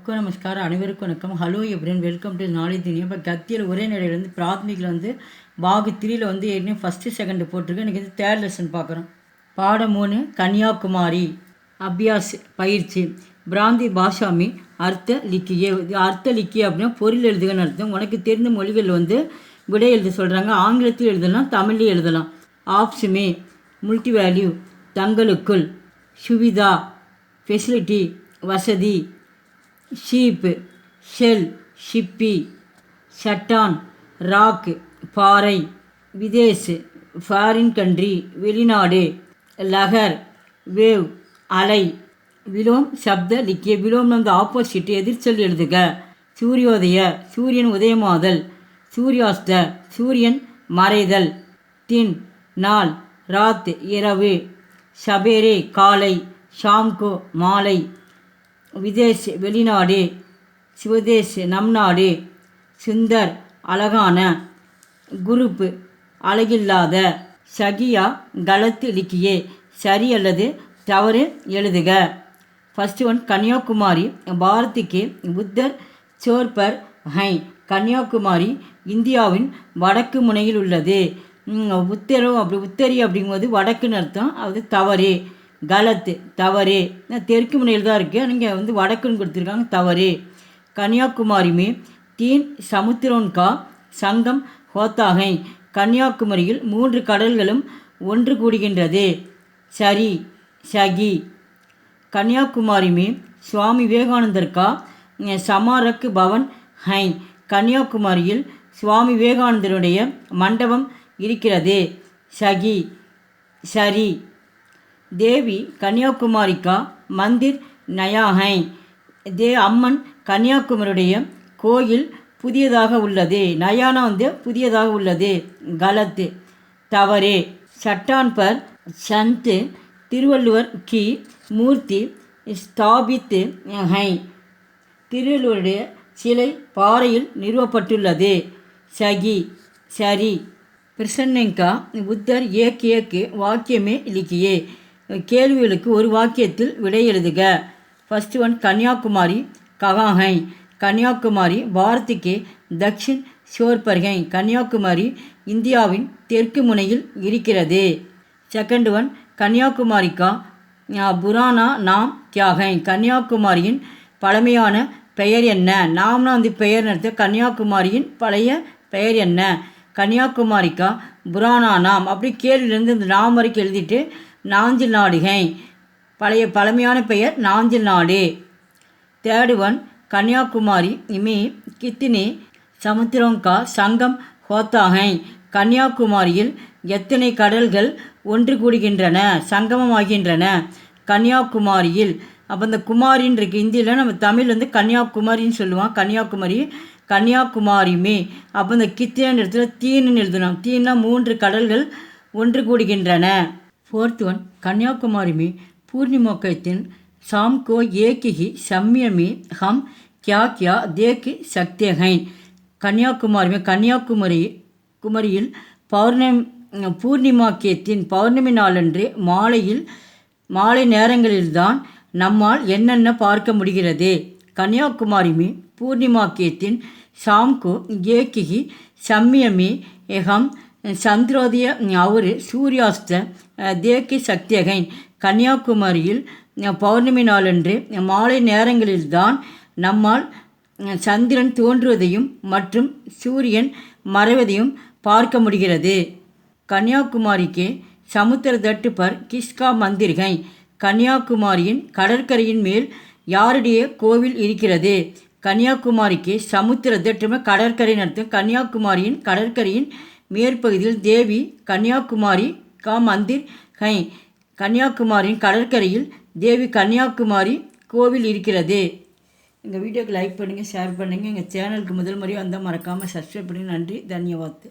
நமஸ்காரம் அனைவருக்கும் வணக்கம். ஹலோ எப்ரின், வெல்கம் டு நாலேஜ் துனியா. இப்போ கத்தியில் ஒரே நிலையில் வந்து பிராத்மிகில் வந்து பாகு 3ல் வந்து ஏற்கனவே ஃபஸ்ட்டு செகண்டு போட்டிருக்கு. எனக்கு வந்து தேர்ட் லெசன் பார்க்குறோம். பாடம் 3 கன்னியாகுமாரி அபியாஸ் பயிற்சி. பிராந்தி பாஷாமி அர்த்த லிக்கியே. அர்த்த லிக்கிய அப்படின்னா பொருள் எழுதுகன்னு அர்த்தம். உனக்கு தெரிந்த மொழிகள் வந்து விடை எழுத சொல்கிறாங்க. ஆங்கிலத்தில் எழுதலாம், தமிழ்லையும் எழுதலாம். ஆப்ஷுமே முல்டி வேல்யூ, தங்களுக்குள், சுவிதா ஃபெசிலிட்டி வசதி, ஷீப் ஷெல் ஷிப்பி, சட்டான் ராக் பாறை, விதேஷ் ஃபாரின் கண்ட்ரி வெளிநாடு, லகர் வேவ் அலை, விலோம் சப்த லிக்கிய. விலோம் வந்து ஆப்போசிட் எதிர்ச்சொல் எழுதுக. சூரியோதய சூரியன் உதயமாதல், சூரியாஸ்த சூரியன் மறைதல், தின் நாள், ராத் இரவு, சபேரே காலை, ஷாம்கோ மாலை, விதேஷ் வெளிநாடு, சிவதேஷ் நம் நாடு, சுந்தர் அழகான, குரூப் அழகில்லாத, சகியா கலத்து லிக்கியே சரி அல்லது தவறு எழுதுக. ஃபஸ்ட்டு ஒன் கன்னியாகுமரி பாரத்துக்கு புத்தர் சோர்பர் ஹை. கன்னியாகுமரி இந்தியாவின் வடக்கு முனையில் உள்ளது. உத்தரி அப்படிங்கும்போது வடக்குன்னு அர்த்தம். அது தவறு. கலத்து தவறு. தெற்கு முனையில் தான் இருக்குது, நீங்கள் வந்து வடக்குன்னு கொடுத்துருக்காங்க, தவறு. கன்னியாகுமரி மே தீன் சமுத்திரோன் கா சங்கம் ஹோத்தாகை. கன்னியாகுமரியில் 3 கடல்களும் ஒன்று கூடுகின்றது. சரி சகி. கன்னியாகுமரி மே சுவாமி விவேகானந்தர் கா சமாரக் பவன் ஹை. கன்னியாகுமரியில் சுவாமி விவேகானந்தருடைய மண்டபம் இருக்கிறது. சகி சரி. தேவி கன்னியாகுமரி கா மந்திர் நயா ஹை. அம்மன் கன்னியாகுமரியுடைய கோயில் புதியதாக உள்ளது. நயானா வந்து புதியதாக உள்ளது. கலத்து தவறு. சட்டான் பர் சந்த் திருவள்ளுவர் கி மூர்த்தி ஸ்தாபித் ஹை. திருவள்ளுவருடைய சிலை பாறையில் நிறுவப்பட்டுள்ளது. சகி சரி. பிரசன்னங்கா புத்தர் ஏக் ஏக் வாக்கியமே லிக்கியே. கேள்விகளுக்கு ஒரு வாக்கியத்தில் விடை எழுதுக. ஃபஸ்ட்டு ஒன் கன்னியாகுமரி ககாஹை. கன்னியாகுமரி பாரத்துக்கு தக்ஷின் ஷோர்பர்கை. கன்னியாகுமரி இந்தியாவின் தெற்கு முனையில் இருக்கிறது. செகண்ட் ஒன் கன்னியாகுமரி கா புராணா நாம் கியாகை. கன்னியாகுமரியின் பழமையான பெயர் என்ன? நாம்னா வந்து பெயர் நடத்த. கன்னியாகுமரியின் பழைய பெயர் என்ன? கன்னியாகுமரி கா புராணா நாம். அப்படி கேள்வியிலேருந்து இந்த நாம் வரைக்கும் எழுதிட்டு நாஞ்சில் நாடுகை. பழமையான பெயர் நாஞ்சில் நாடு. தேர்டு ஒன் கன்னியாகுமரி இமே கித்தினே சமுத்திரங்கா சங்கம் ஹோத்தாகை. கன்னியாகுமரியில் எத்தனை கடல்கள் ஒன்று கூடுகின்றன, சங்கமமாகின்றன? கன்னியாகுமரியில். அப்போ இந்த குமாரின்னு இருக்குது. இந்தியில் நம்ம தமிழ் வந்து கன்னியாகுமரின்னு சொல்லுவோம். கன்னியாகுமரி கன்னியாகுமரி மே. அப்போ இந்த கித்தினு இடத்துல தீன்னு எழுதணும். தீன்னா 3 கடல்கள் ஒன்று கூடுகின்றன. फोर्थ वन कन्याकुमारी में पूर्णिमा के दिन शाम को एक ही समय में हम क्या क्या देख सकते हैं? कन्याकुमारी में கன்னியாகுமரியில் பூர்ணிமா கேத்தின் பௌர்ணமி நாளன்று மாலை நேரங்களில்தான் நம்மால் என்னென்ன பார்க்க முடிகிறது? கன்னியாகுமரி में पूर्णिमा के दिन शाम को एक ही समय में हम சந்திரோதய அவர் சூரியாஸ்த தேக்கி சக்தியகைன். கன்னியாகுமரியில் பௌர்ணமி நாளன்று மாலை நேரங்களில்தான் நம்மால் சந்திரன் தோன்றுவதையும் மற்றும் சூரியன் மறைவதையும் பார்க்க முடிகிறது. கன்னியாகுமரிக்கு சமுத்திர தட்டு பர் கிஸ்கா மந்திர்கை. கன்னியாகுமரியின் கடற்கரையின் மேல் யாருடைய கோவில் இருக்கிறது? கன்னியாகுமரிக்கு சமுத்திர தட்டு கடற்கரை நடத்தும். கன்னியாகுமரியின் கடற்கரையின் மேற்பகுதியில் தேவி கன்னியாகுமரி கா மந்திர் ஹை. கன்னியாகுமரியின் கடற்கரையில் தேவி கன்னியாகுமரி கோவில் இருக்கிறது. எங்கள் வீடியோக்கு லைக் பண்ணுங்கள், ஷேர் பண்ணுங்கள். எங்கள் சேனலுக்கு முதல் முறையாக வந்தால் மறக்காமல் சப்ஸ்கிரைப் பண்ணுங்கள். நன்றி, தன்யவாத்.